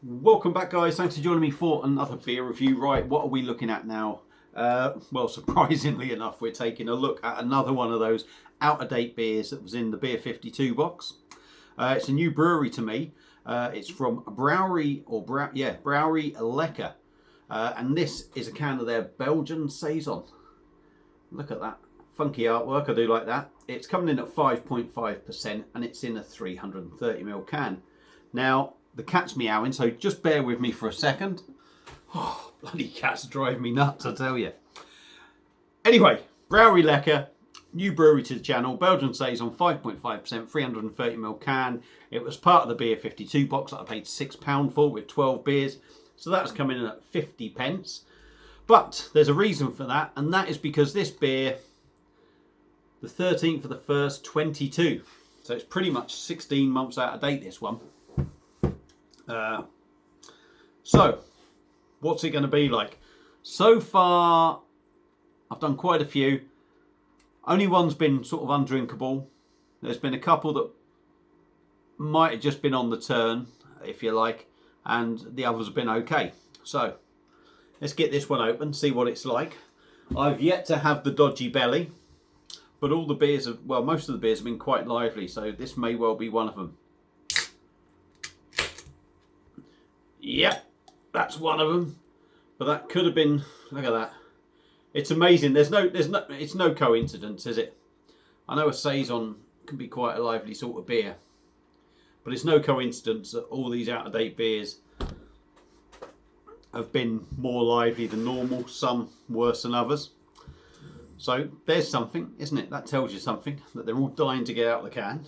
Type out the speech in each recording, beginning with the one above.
Welcome back, guys. Thanks for joining me for another beer review. Right, what are we looking at now? Well, surprisingly enough, we're taking a look at another one of those out-of-date beers that was in the Beer 52 box. It's a new brewery to me. It's from Brouwerij, Brouwerij Lekker. And this is a can of their Belgian saison. Look at that. Funky artwork, I do like that. It's coming in at 5.5% and it's in a 330ml can. Now, the cat's meowing, so just bear with me for a second. Oh, bloody cats drive me nuts, I tell you. Anyway, Brouwerij Lekker, new brewery to the channel, Belgian saison, 5.5%, 330ml can. It was part of the Beer 52 box that I paid £6 for with 12 beers. So that's coming in at 50 pence. But there's a reason for that, and that is because this beer, the 13th of the 1st, 22. So it's pretty much 16 months out of date, this one. So, what's it going to be like? So far, I've done quite a few. Only one's been sort of undrinkable. There's been a couple that might have just been on the turn, if you like, and the others have been okay. So, let's get this one open, see what it's like. I've yet to have the dodgy belly, but all the beers have, well, most of the beers have been quite lively, so this may well be one of them. Yep, that's one of them. But that could have been, look at that. It's amazing. It's no coincidence, is it? I know a saison can be quite a lively sort of beer, but it's no coincidence that all these out-of-date beers have been more lively than normal, some worse than others. So there's something, isn't it? That tells you something, that they're all dying to get out of the can.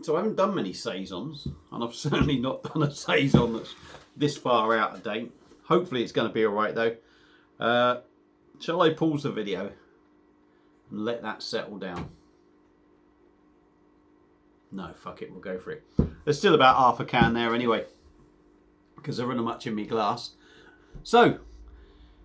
So I haven't done many saisons, and I've certainly not done a saison that's this far out of date. Hopefully it's going to be alright though. Shall I pause the video and let that settle down? No, fuck it, we'll go for it. There's still about half a can there anyway, because there isn't much in my glass. So,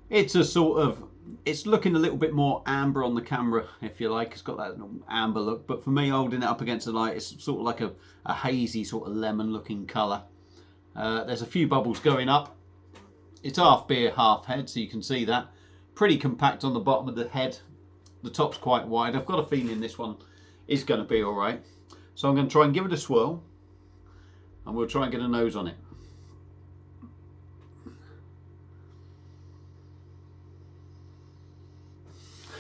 it's a sort of, it's looking a little bit more amber on the camera, if you like. It's got that amber look, but for me, holding it up against the light, it's sort of like a hazy sort of lemon looking colour. There's a few bubbles going up. It's half beer, half head, so you can see that. Pretty compact on the bottom of the head. The top's quite wide. I've got a feeling this one is going to be alright. So I'm going to try and give it a swirl, and we'll try and get a nose on it.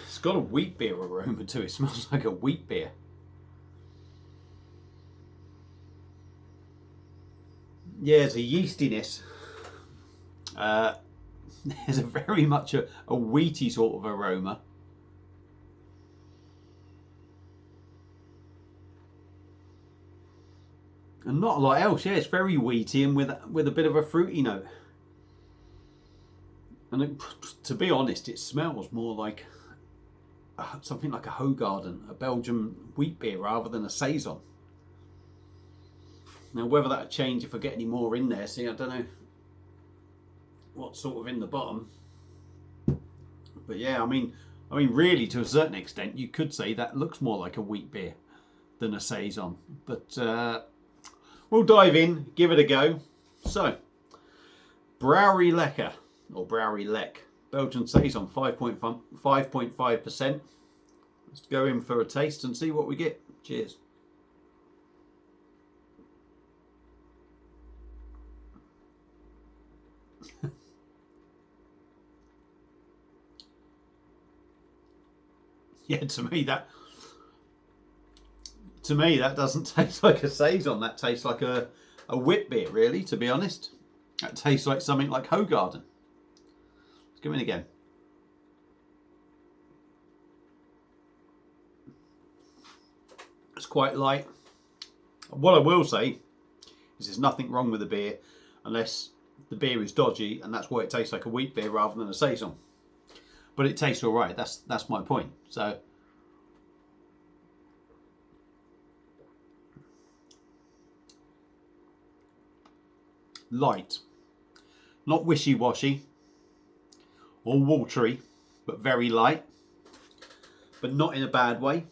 It's got a wheat beer aroma too. It smells like a wheat beer. Yeah, there's a yeastiness. There's very much a wheaty sort of aroma. And not a lot else. Yeah, it's very wheaty and with a bit of a fruity note. And to be honest, it smells more like something like a Hoegaarden, a Belgian wheat beer, rather than a saison. Now, whether that'll change if I get any more in there, see, I don't know what's sort of in the bottom. But yeah, I mean, really, to a certain extent, you could say that looks more like a wheat beer than a saison. But we'll dive in, give it a go. So, Brouwerij Lekker, or Brouwerij Lek. Belgian saison, 5.5%. Let's go in for a taste and see what we get. Cheers. Yeah, to me that doesn't taste like a saison. That tastes like a wheat beer, really, to be honest. That tastes like something like Hoegaarden. Let's go in again. It's quite light. What I will say is there's nothing wrong with the beer unless the beer is dodgy, and that's why it tastes like a wheat beer rather than a saison. But it tastes all right. That's my point. So light, not wishy-washy or watery, but very light, but not in a bad way.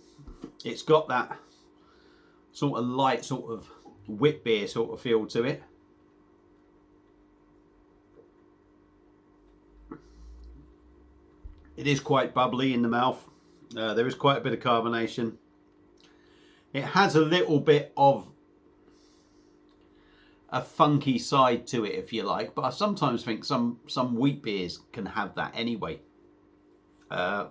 It's got that sort of light, sort of wit beer sort of feel to it. It is quite bubbly in the mouth. There is quite a bit of carbonation. It has a little bit of a funky side to it, if you like, but I sometimes think some wheat beers can have that anyway. Yeah,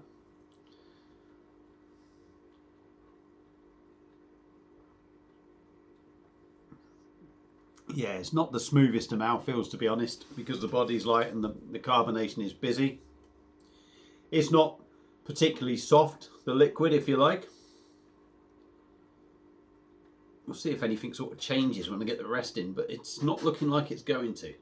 it's not the smoothest of mouthfeels, to be honest, because the body's light and the carbonation is busy. It's not particularly soft, the liquid, if you like. We'll see if anything sort of changes when I get the rest in, but it's not looking like it's going to.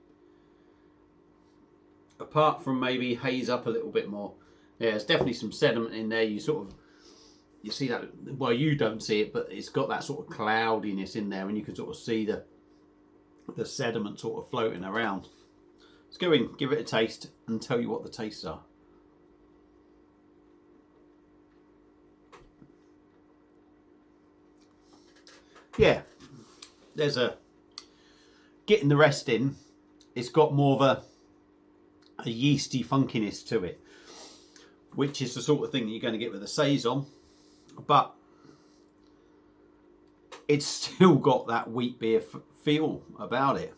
Apart from maybe haze up a little bit more. Yeah, there's definitely some sediment in there. You see that, well, you don't see it, but it's got that sort of cloudiness in there, and you can sort of see the sediment sort of floating around. Let's go in, give it a taste, and tell you what the tastes are. Yeah, there's getting the rest in. It's got more of a yeasty funkiness to it, which is the sort of thing that you're going to get with a saison, but it's still got that wheat beer feel about it.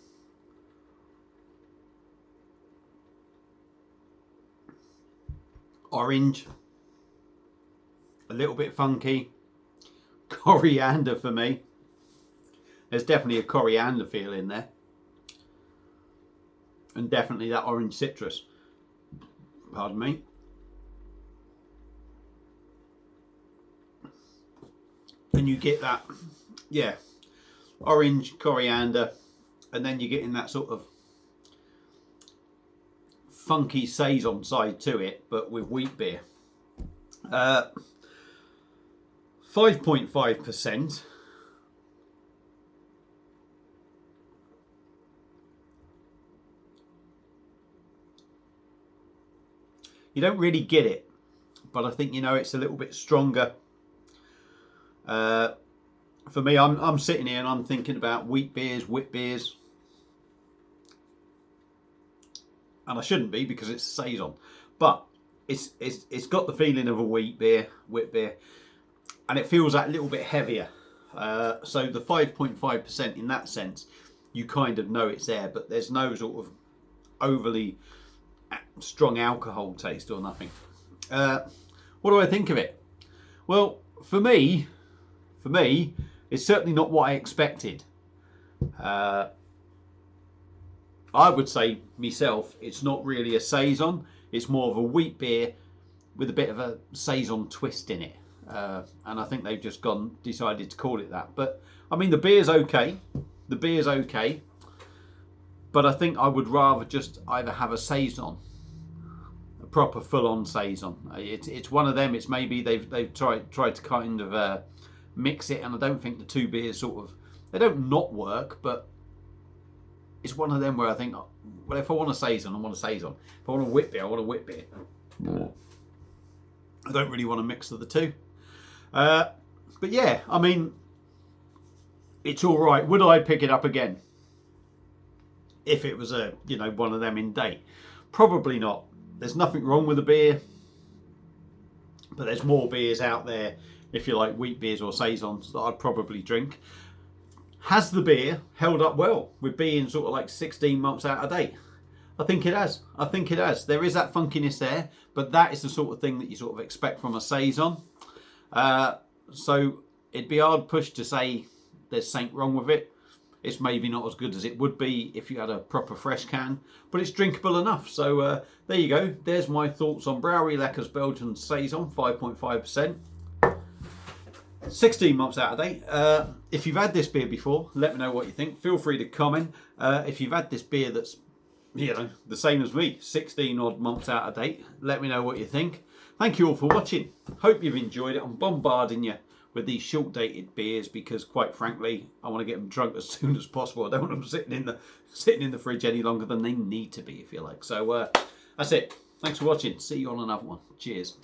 Orange, a little bit funky, coriander for me. There's definitely a coriander feel in there. And definitely that orange citrus. Pardon me. And you get that, yeah, orange, coriander, and then you get in that sort of funky saison side to it, but with wheat beer. 5.5%. You don't really get it, but I think, you know, it's a little bit stronger. For me, I'm sitting here and I'm thinking about wheat beers, wit beers, and I shouldn't be because it's a saison, but it's got the feeling of a wheat beer, wit beer, and it feels that little bit heavier. So the 5.5% in that sense, you kind of know it's there, but there's no sort of overly strong alcohol taste or nothing. What do I think of it? Well, for me, it's certainly not what I expected. I would say myself, it's not really a saison. It's more of a wheat beer with a bit of a saison twist in it. And I think they've just decided to call it that. But I mean, the beer's okay. The beer's okay. But I think I would rather just either have a saison, a proper full-on saison. It's one of them. It's maybe they've tried to kind of mix it, and I don't think the two beers sort of, they don't not work, but it's one of them where I think, well, if I want a saison, I want a saison. If I want a wit beer, I want a wit beer. I don't really want to mix the two. But yeah, I mean, it's all right. Would I pick it up again if it was a, you know, one of them in date? Probably not. There's nothing wrong with the beer, but there's more beers out there, if you like wheat beers or saisons, that I'd probably drink. Has the beer held up well with being sort of like 16 months out of date? I think it has. I think it has. There is that funkiness there, but that is the sort of thing that you sort of expect from a saison. So it'd be hard pushed to say there's something wrong with it. It's maybe not as good as it would be if you had a proper fresh can, but it's drinkable enough. So there you go. There's my thoughts on Brouwerij Lekker's Belgian Saison, 5.5%. 16 months out of date. If you've had this beer before, let me know what you think. Feel free to comment. If you've had this beer that's, you know, the same as me, 16 odd months out of date, let me know what you think. Thank you all for watching. Hope you've enjoyed it. I'm bombarding you with these short dated beers because, quite frankly, I want to get them drunk as soon as possible. I don't want them sitting in the fridge any longer than they need to be, if you like. So that's it. Thanks for watching. See you on another one. Cheers.